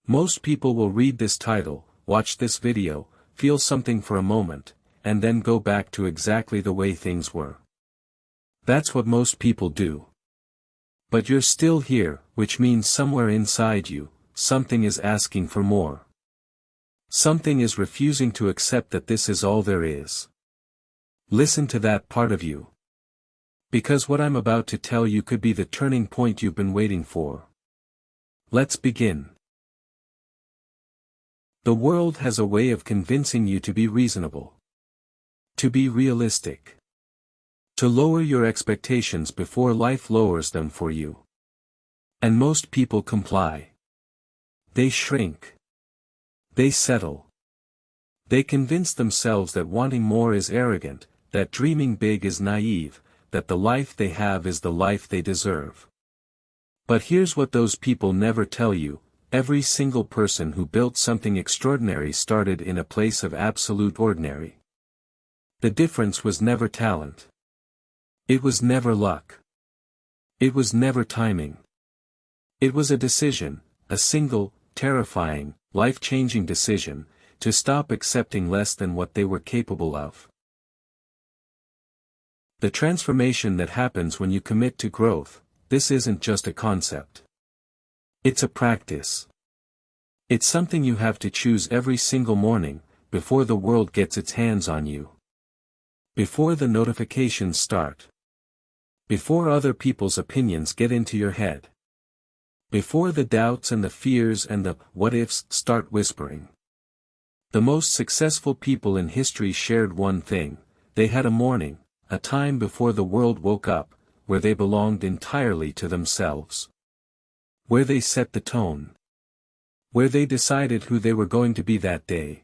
Most people will read this title, watch this video, feel something for a moment, and then go back to exactly the way things were. That's what most people do. But you're still here, which means somewhere inside you, something is asking for more. Something is refusing to accept that this is all there is. Listen to that part of you. Because what I'm about to tell you could be the turning point you've been waiting for. Let's begin. The world has a way of convincing you to be reasonable. To be realistic. To lower your expectations before life lowers them for you. And most people comply. They shrink. They settle. They convince themselves that wanting more is arrogant, that dreaming big is naive, that the life they have is the life they deserve. But here's what those people never tell you: every single person who built something extraordinary started in a place of absolute ordinary. The difference was never talent. It was never luck. It was never timing. It was a decision, a single, terrifying, life-changing decision, to stop accepting less than what they were capable of. The transformation that happens when you commit to growth, this isn't just a concept. It's a practice. It's something you have to choose every single morning, before the world gets its hands on you. Before the notifications start. Before other people's opinions get into your head. Before the doubts and the fears and the what-ifs start whispering. The most successful people in history shared one thing: they had a morning, a time before the world woke up, where they belonged entirely to themselves. Where they set the tone. Where they decided who they were going to be that day.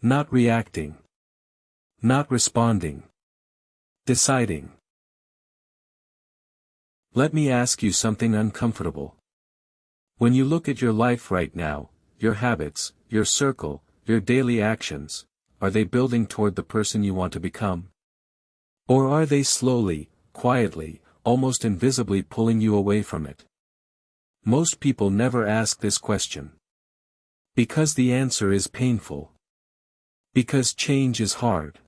Not reacting. Not responding. Deciding. Let me ask you something uncomfortable. When you look at your life right now, your habits, your circle, your daily actions, are they building toward the person you want to become? Or are they slowly, quietly, almost invisibly pulling you away from it? Most people never ask this question. Because the answer is painful. Because change is hard.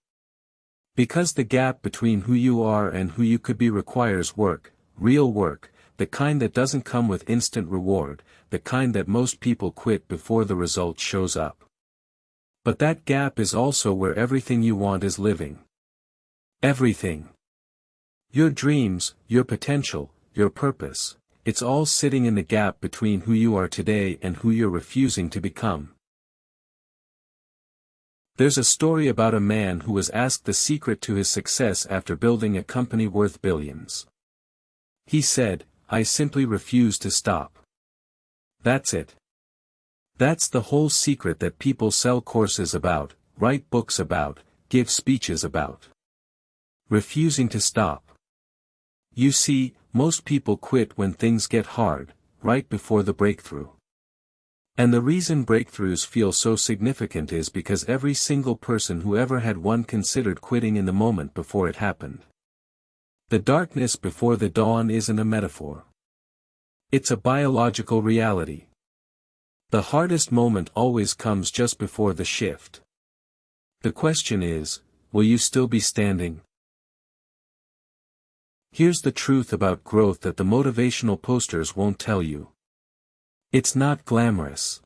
Because the gap between who you are and who you could be requires work, real work, the kind that doesn't come with instant reward, the kind that most people quit before the result shows up. But that gap is also where everything you want is living. Everything. Your dreams, your potential, your purpose, it's all sitting in the gap between who you are today and who you're refusing to become. There's a story about a man who was asked the secret to his success after building a company worth billions. He said, "I simply refuse to stop." That's it. That's the whole secret that people sell courses about, write books about, give speeches about. Refusing to stop. You see, most people quit when things get hard, right before the breakthrough. And the reason breakthroughs feel so significant is because every single person who ever had one considered quitting in the moment before it happened. The darkness before the dawn isn't a metaphor. It's a biological reality. The hardest moment always comes just before the shift. The question is, will you still be standing? Here's the truth about growth that the motivational posters won't tell you. It's not glamorous.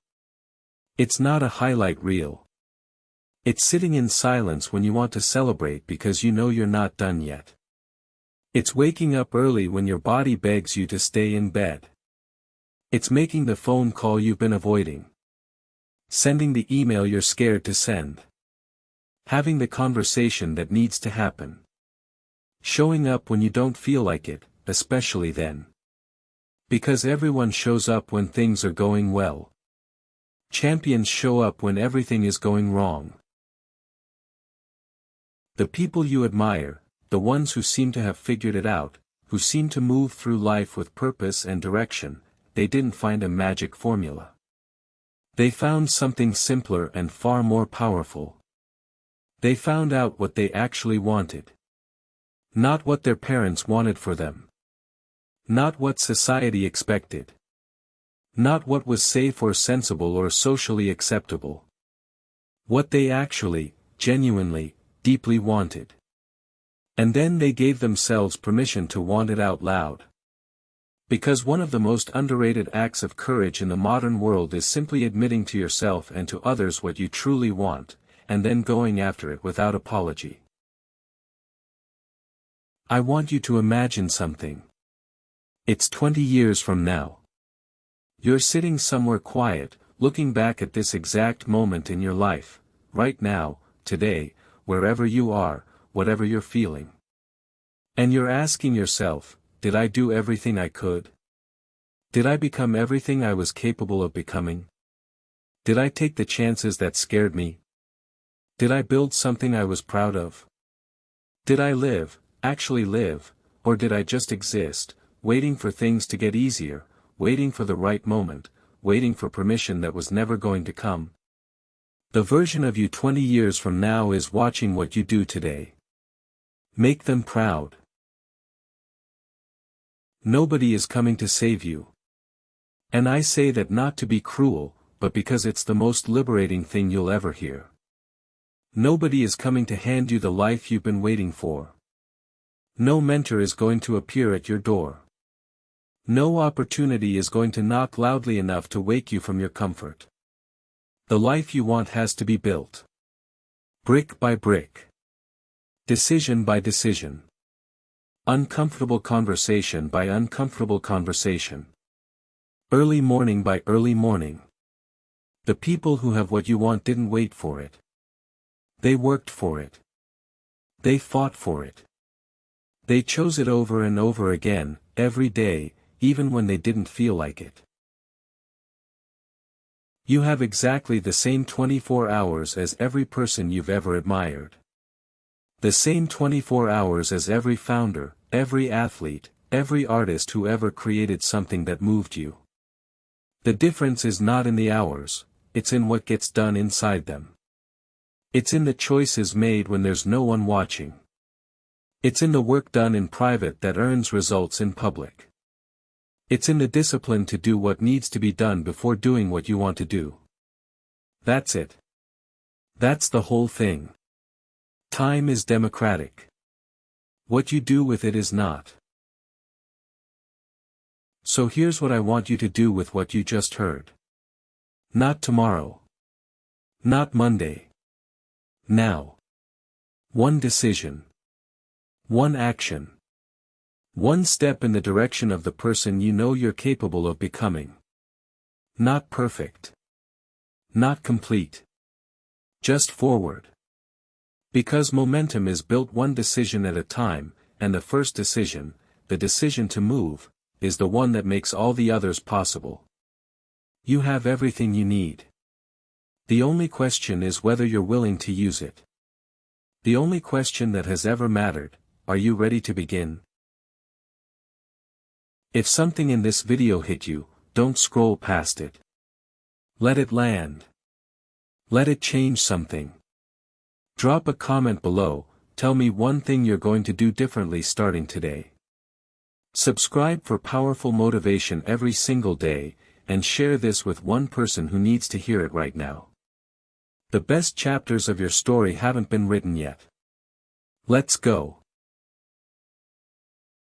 It's not a highlight reel. It's sitting in silence when you want to celebrate because you know you're not done yet. It's waking up early when your body begs you to stay in bed. It's making the phone call you've been avoiding. Sending the email you're scared to send. Having the conversation that needs to happen. Showing up when you don't feel like it, especially then. Because everyone shows up when things are going well. Champions show up when everything is going wrong. The people you admire, the ones who seem to have figured it out, who seem to move through life with purpose and direction, they didn't find a magic formula. They found something simpler and far more powerful. They found out what they actually wanted. Not what their parents wanted for them. Not what society expected. Not what was safe or sensible or socially acceptable. What they actually, genuinely, deeply wanted. And then they gave themselves permission to want it out loud. Because one of the most underrated acts of courage in the modern world is simply admitting to yourself and to others what you truly want, and then going after it without apology. I want you to imagine something. It's 20 years from now. You're sitting somewhere quiet, looking back at this exact moment in your life, right now, today, wherever you are, whatever you're feeling. And you're asking yourself, did I do everything I could? Did I become everything I was capable of becoming? Did I take the chances that scared me? Did I build something I was proud of? Did I live, actually live, or did I just exist, waiting for things to get easier, waiting for the right moment, waiting for permission that was never going to come? The version of you 20 years from now is watching what you do today. Make them proud. Nobody is coming to save you. And I say that not to be cruel, but because it's the most liberating thing you'll ever hear. Nobody is coming to hand you the life you've been waiting for. No mentor is going to appear at your door. No opportunity is going to knock loudly enough to wake you from your comfort. The life you want has to be built. Brick by brick. Decision by decision. Uncomfortable conversation by uncomfortable conversation. Early morning by early morning. The people who have what you want didn't wait for it. They worked for it. They fought for it. They chose it over and over again, every day, even when they didn't feel like it. You have exactly the same 24 hours as every person you've ever admired. The same 24 hours as every founder, every athlete, every artist who ever created something that moved you. The difference is not in the hours, it's in what gets done inside them. It's in the choices made when there's no one watching. It's in the work done in private that earns results in public. It's in the discipline to do what needs to be done before doing what you want to do. That's it. That's the whole thing. Time is democratic. What you do with it is not. So here's what I want you to do with what you just heard. Not tomorrow. Not Monday. Now. One decision. One action. One step in the direction of the person you know you're capable of becoming. Not perfect. Not complete. Just forward. Because momentum is built one decision at a time, and the first decision, the decision to move, is the one that makes all the others possible. You have everything you need. The only question is whether you're willing to use it. The only question that has ever mattered, are you ready to begin? If something in this video hit you, don't scroll past it. Let it land. Let it change something. Drop a comment below, tell me one thing you're going to do differently starting today. Subscribe for powerful motivation every single day, and share this with one person who needs to hear it right now. The best chapters of your story haven't been written yet. Let's go.